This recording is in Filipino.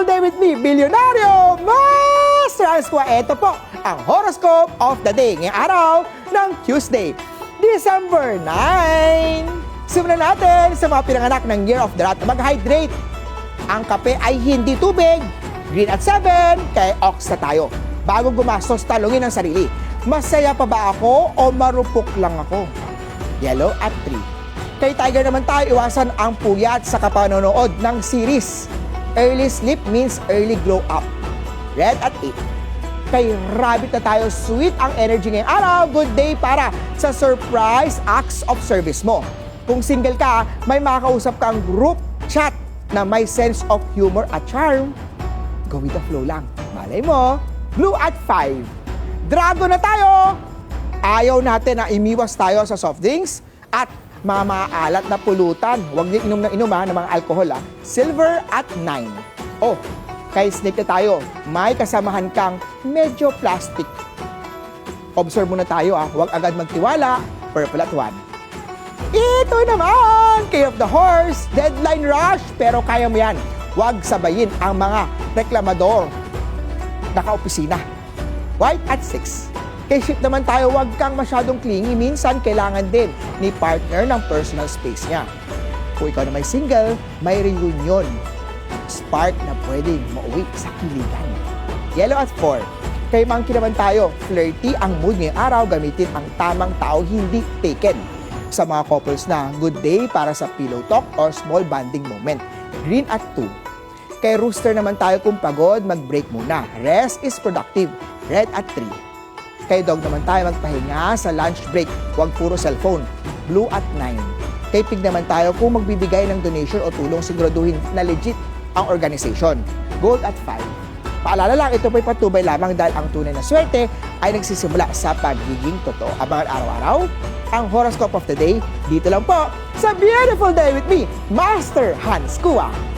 beautiful day with me, Bilyonaryo Master Hans Kua. Ito po ang horoscope of the day ngayong araw ng Tuesday, December 9. Simulan natin sa mga pinanganak ng Year of the Rat. Mag-hydrate. Ang kape ay hindi tubig. Green at 7, kay Ox na tayo. Bago gumastos, talungin ang sarili. Masaya pa ba ako o marupok lang ako? Yellow at 3. Kay Tiger naman tayo, iwasan ang puyat sa kapanonood ng series. Early sleep means early grow up. Red at 8. Kay Rabbit na tayo, sweet ang energy ngayong araw. Good day para sa surprise acts of service mo. Kung single ka, may makakausap kang group chat na may sense of humor at charm. Go with the flow lang. Malay mo. Blue at 5. Dragon na tayo. Ayaw natin na imiwas tayo sa soft drinks at mga maalat na pulutan. Huwag niyo inom ng mga alcohol. Silver at 9. Oh, kay Snake na tayo, may kasamahan kang medyo plastic. Observe muna tayo. Huwag agad magtiwala. Purple at 1. Ito naman, King of the Horse, deadline rush, pero kaya mo yan. Huwag sabayin ang mga reklamador. Naka-opisina. White at 6. Kay Ship naman tayo, huwag kang masyadong clingy. Minsan, kailangan din ni partner ng personal space niya. Kung ikaw na may single, may reunion. Spark na pwede mauwi sa kiligan. Yellow at 4. Kay Monkey naman tayo, flirty ang mood ngayong araw. Gamitin ang tamang tao, hindi taken. Sa mga couples na, good day para sa pillow talk or small bonding moment. Green at 2. Kay Rooster naman tayo, kung pagod, mag-break muna. Rest is productive. Red at 3. Kay Dog naman tayo, magpahinga sa lunch break. Huwag puro cellphone. Blue at 9. Kay Pig naman tayo, kung magbibigay ng donation o tulong, siguraduhin na legit ang organization. Gold at 5. Paalala lang, ito po'y patubay lamang dahil ang tunay na swerte ay nagsisimula sa pagiging totoo. Abangan araw-araw ang horoscope of the day. Dito lang po sa Beautiful Day with me, Master Hans Kua.